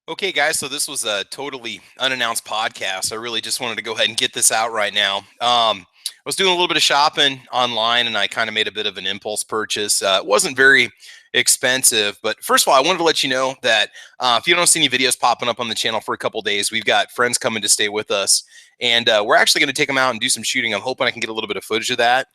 Okay, guys, so this was a totally unannounced podcast. I really just wanted to go ahead and get this out right now. I was doing a little bit of shopping online and I kind of made a bit of an impulse purchase. It wasn't very expensive, but first of all, I wanted to let you know that if you don't see any videos popping up on the channel for a couple days, we've got friends coming to stay with us and we're actually going to take them out and do some shooting. I'm hoping I can get a little bit of footage of that.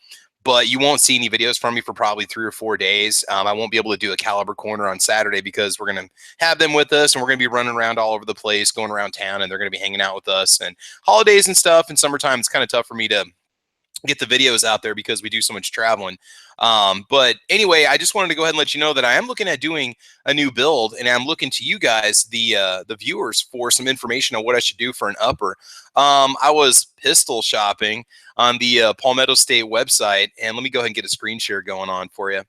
But you won't see any videos from me for probably 3 or 4 days. I won't be able to do a caliber corner on Saturday because we're going to have them with us and we're going to be running around all over the place, going around town, and they're going to be hanging out with us. And holidays and stuff and summertime, it's kind of tough for me to get the videos out there because we do so much traveling. But anyway, I just wanted to go ahead and let you know that I am looking at doing a new build, and I'm looking to you guys, the viewers, for some information on what I should do for an upper. I was pistol shopping on the Palmetto State website, and let me go ahead and get a screen share going on for you,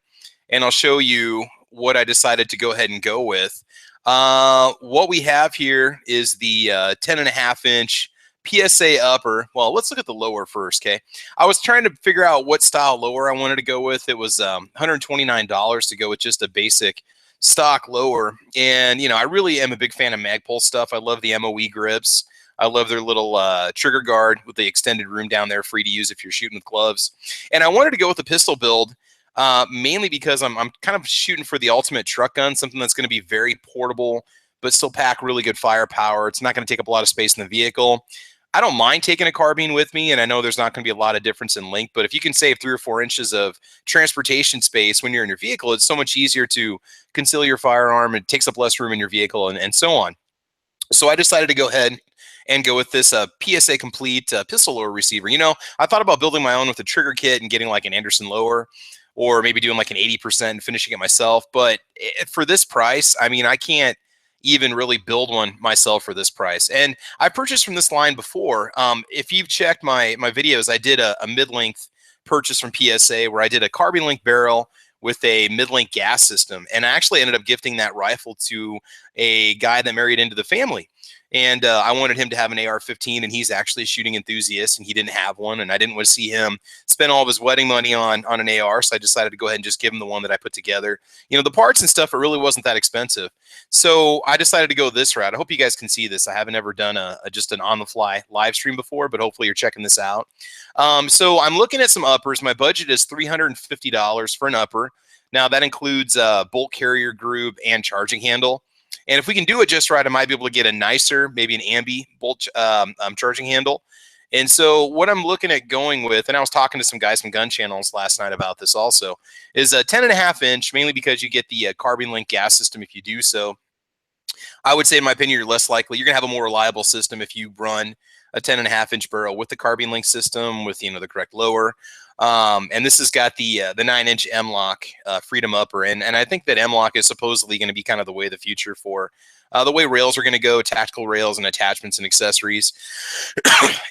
and I'll show you what I decided to go ahead and go with. What we have here is the 10.5-inch PSA upper. Well, let's look at the lower first, okay? I was trying to figure out what style lower I wanted to go with. It was $129 to go with just a basic stock lower. And, you know, I really am a big fan of Magpul stuff. I love the MOE grips. I love their little trigger guard with the extended room down there, free to use if you're shooting with gloves. And I wanted to go with a pistol build mainly because I'm kind of shooting for the ultimate truck gun, something that's going to be very portable, but still pack really good firepower. It's not going to take up a lot of space in the vehicle. I don't mind taking a carbine with me, and I know there's not going to be a lot of difference in length, but if you can save 3 or 4 inches of transportation space when you're in your vehicle, it's so much easier to conceal your firearm. It takes up less room in your vehicle and so on. So I decided to go ahead and go with this PSA complete pistol lower receiver. You know, I thought about building my own with a trigger kit and getting like an Anderson lower, or maybe doing like an 80% and finishing it myself. But for this price, I mean, I can't even really build one myself for this price. And I purchased from this line before. If you've checked my videos, I did a mid-length purchase from PSA where I did a carbine length barrel with a mid-length gas system. And I actually ended up gifting that rifle to a guy that married into the family. And I wanted him to have an AR-15, and he's actually a shooting enthusiast, and he didn't have one, and I didn't want to see him spend all of his wedding money on an AR, so I decided to go ahead and just give him the one that I put together. You know, the parts and stuff, it really wasn't that expensive. So I decided to go this route. I hope you guys can see this. I haven't ever done just an on-the-fly live stream before, but hopefully you're checking this out. So I'm looking at some uppers. My budget is $350 for an upper. Now, that includes bolt carrier group and charging handle. And if we can do it just right, I might be able to get a nicer, maybe an ambi bolt charging handle. And so what I'm looking at going with, and I was talking to some guys from gun channels last night about this also, is a 10.5-inch, mainly because you get the carbine link gas system if you do so. I would say, in my opinion, you're less likely. You're going to have a more reliable system if you run a 10.5-inch barrel with the carbine link system with, you know, the correct lower. And this has got the 9-inch M-Lock Freedom upper. And I think that M-Lock is supposedly going to be kind of the way of the future for the way rails are going to go, tactical rails and attachments and accessories.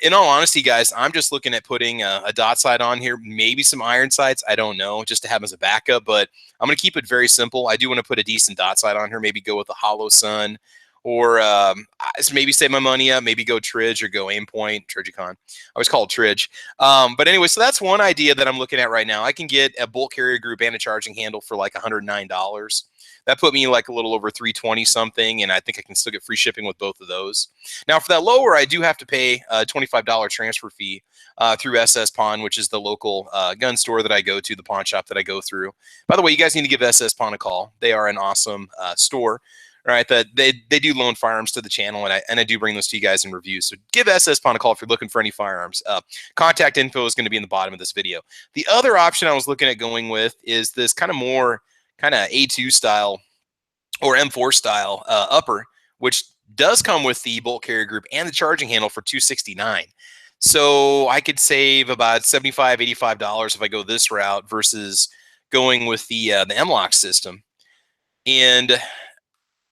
In all honesty, guys, I'm just looking at putting a dot sight on here, maybe some iron sights. I don't know, just to have as a backup, but I'm going to keep it very simple. I do want to put a decent dot sight on here, maybe go with a hollow sun, or maybe save my money up, maybe go Tridge or go Aimpoint, Tridgicon. I always call it Tridge. But anyway, so that's one idea that I'm looking at right now. I can get a bolt carrier group and a charging handle for like $109. That put me like a little over $320 something, and I think I can still get free shipping with both of those. Now, for that lower, I do have to pay a $25 transfer fee through SS Pawn, which is the local gun store that I go to, the pawn shop that I go through. By the way, you guys need to give SS Pawn a call. They are an awesome store. Right, that they do loan firearms to the channel, and I do bring those to you guys in reviews. So give SS Pawn a call if you're looking for any firearms. Contact info is going to be in the bottom of this video. The other option I was looking at going with is this kind of more kind of A2 style or M4 style upper, which does come with the bolt carrier group and the charging handle for $269. So I could save about $75, $85 if I go this route versus going with the M-Lock system. And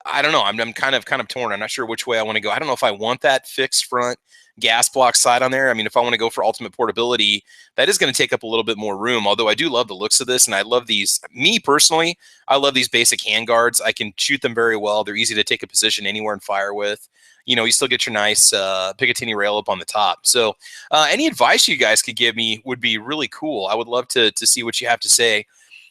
I don't know. I'm kind of torn. I'm not sure which way I want to go. I don't know if I want that fixed front gas block side on there. I mean, if I want to go for ultimate portability, that is going to take up a little bit more room. Although I do love the looks of this, and I love these. Me personally, I love these basic handguards. I can shoot them very well. They're easy to take a position anywhere and fire with. You know, you still get your nice Picatinny rail up on the top. So any advice you guys could give me would be really cool. I would love to see what you have to say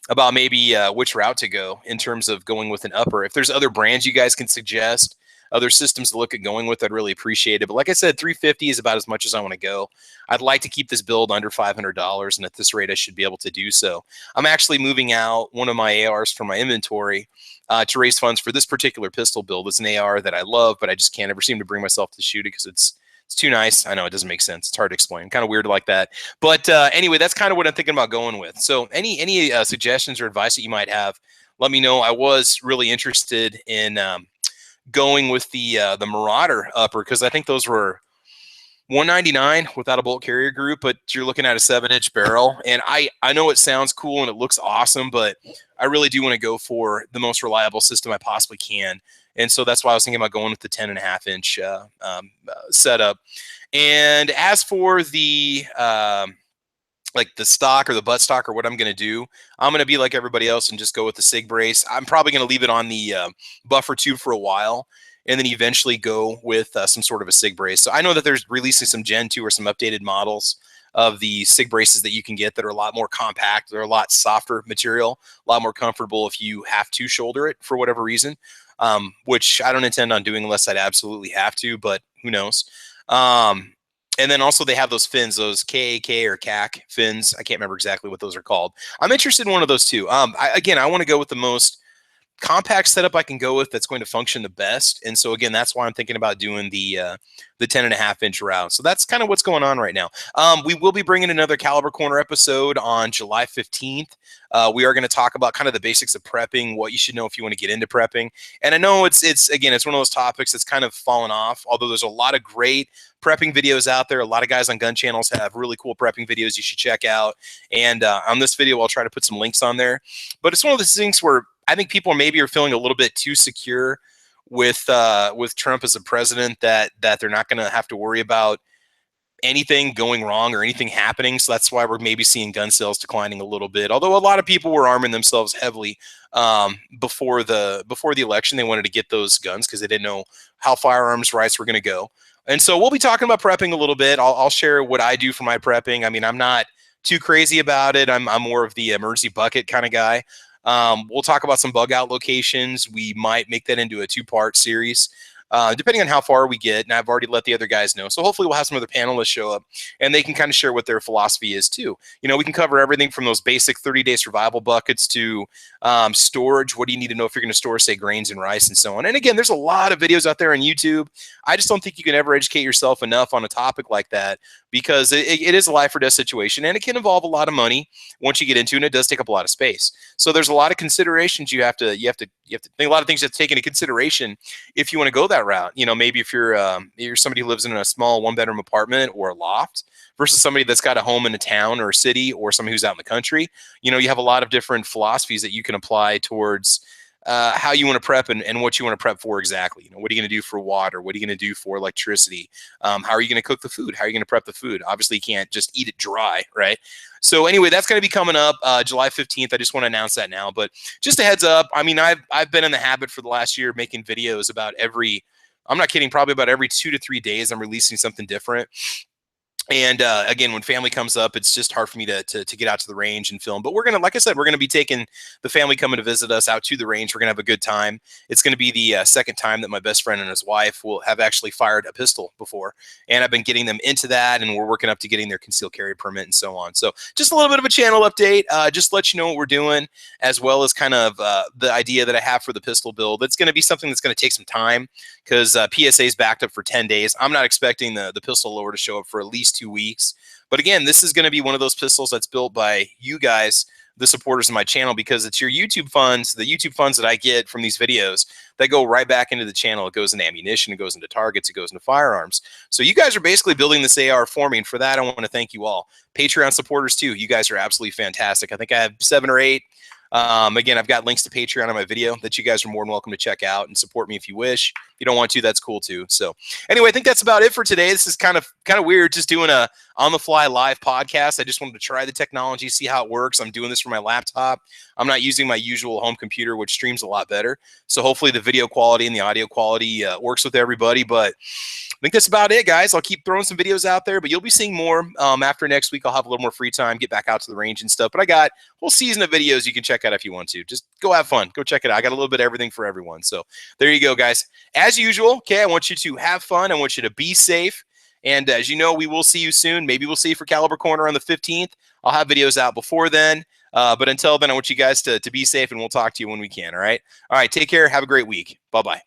about maybe which route to go in terms of going with an upper. If there's other brands you guys can suggest, other systems to look at going with, I'd really appreciate it. But like I said, 350 is about as much as I want to go. I'd like to keep this build under $500, and at this rate, I should be able to do so. I'm actually moving out one of my ARs from my inventory to raise funds for this particular pistol build. It's an AR that I love, but I just can't ever seem to bring myself to shoot it because it's too nice. I know it doesn't make sense. It's hard to explain. Kind of weird like that. But anyway, that's kind of what I'm thinking about going with. So any suggestions or advice that you might have, let me know. I was really interested in going with the Marauder upper because I think those were $199 without a bolt carrier group, but you're looking at a 7-inch barrel. And I know it sounds cool and it looks awesome, but I really do want to go for the most reliable system I possibly can. And so that's why I was thinking about going with the 10.5-inch setup. And as for the like the stock or the butt stock or what I'm going to do, I'm going to be like everybody else and just go with the SIG brace. I'm probably going to leave it on the buffer tube for a while and then eventually go with some sort of a SIG brace. So I know that there's releasing some Gen 2 or some updated models of the SIG braces that you can get that are a lot more compact. They're a lot softer material, a lot more comfortable if you have to shoulder it for whatever reason, which I don't intend on doing unless I'd absolutely have to, but who knows. And then also they have those fins, those KAK or CAC fins. I can't remember exactly what those are called. I'm interested in one of those too. Again, I want to go with the most compact setup I can go with that's going to function the best. And so again, that's why I'm thinking about doing the 10.5-inch route. So that's kind of what's going on right now. We will be bringing another Caliber Corner episode on July 15th. We are going to talk about kind of the basics of prepping, what you should know if you want to get into prepping. And I know it's one of those topics that's kind of fallen off, although there's a lot of great prepping videos out there. A lot of guys on gun channels have really cool prepping videos you should check out. And on this video, I'll try to put some links on there. But it's one of those things where I think people maybe are feeling a little bit too secure with Trump as a president that they're not going to have to worry about anything going wrong or anything happening. So that's why we're maybe seeing gun sales declining a little bit. Although a lot of people were arming themselves heavily before the election. They wanted to get those guns because they didn't know how firearms rights were going to go. And so we'll be talking about prepping a little bit. I'll share what I do for my prepping. I mean, I'm not too crazy about it. I'm more of the emergency bucket kind of guy. We'll talk about some bug out locations. We might make that into a 2-part series, depending on how far we get. And I've already let the other guys know. So hopefully we'll have some other panelists show up and they can kind of share what their philosophy is too. You know, we can cover everything from those basic 30-day survival buckets to storage. What do you need to know if you're going to store, say, grains and rice and so on? And again, there's a lot of videos out there on YouTube. I just don't think you can ever educate yourself enough on a topic like that because it is a life or death situation and it can involve a lot of money once you get into it, and it does take up a lot of space. So there's a lot of considerations you have to think, a lot of things you have to take into consideration if you want to go that route. You know, maybe if you're somebody who lives in a small 1-bedroom apartment or a loft versus somebody that's got a home in a town or a city or somebody who's out in the country, you know, you have a lot of different philosophies that you can apply towards how you want to prep and what you want to prep for exactly. You know, what are you going to do for water? What are you going to do for electricity? How are you going to cook the food? How are you going to prep the food? Obviously, you can't just eat it dry, right? So anyway, that's going to be coming up July 15th. I just want to announce that now. But just a heads up, I mean, I've been in the habit for the last year making videos about I'm not kidding, probably about every 2 to 3 days I'm releasing something different. And again, when family comes up, it's just hard for me to get out to the range and film. But we're going to, like I said, we're going to be taking the family coming to visit us out to the range. We're going to have a good time. It's going to be the second time that my best friend and his wife will have actually fired a pistol before. And I've been getting them into that, and we're working up to getting their concealed carry permit and so on. So just a little bit of a channel update, just to let you know what we're doing, as well as kind of the idea that I have for the pistol build. It's going to be something that's going to take some time because PSA is backed up for 10 days. I'm not expecting the pistol lower to show up for at least 2 weeks. But again, this is going to be one of those pistols that's built by you guys, the supporters of my channel, because it's your YouTube funds, the YouTube funds that I get from these videos that go right back into the channel. It goes into ammunition, it goes into targets, it goes into firearms. So you guys are basically building this AR for me. And for that, I want to thank you all. Patreon supporters too. You guys are absolutely fantastic. I think I have 7 or 8. Again, I've got links to Patreon on my video that you guys are more than welcome to check out and support me if you wish. If you don't want to, that's cool too. So anyway, I think that's about it for today. This is kind of weird just doing a on-the-fly live podcast. I just wanted to try the technology, see how it works. I'm doing this from my laptop. I'm not using my usual home computer, which streams a lot better. So hopefully the video quality and the audio quality works with everybody. But I think that's about it, guys. I'll keep throwing some videos out there, but you'll be seeing more after next week. I'll have a little more free time, get back out to the range and stuff. But I got a whole season of videos you can check check out if you want to. Just go have fun. Go check it out. I got a little bit of everything for everyone. So there you go, guys. As usual, okay, I want you to have fun. I want you to be safe. And as you know, we will see you soon. Maybe we'll see you for Caliber Corner on the 15th. I'll have videos out before then. But until then, I want you guys to be safe, and we'll talk to you when we can, all right? All right, take care. Have a great week. Bye-bye.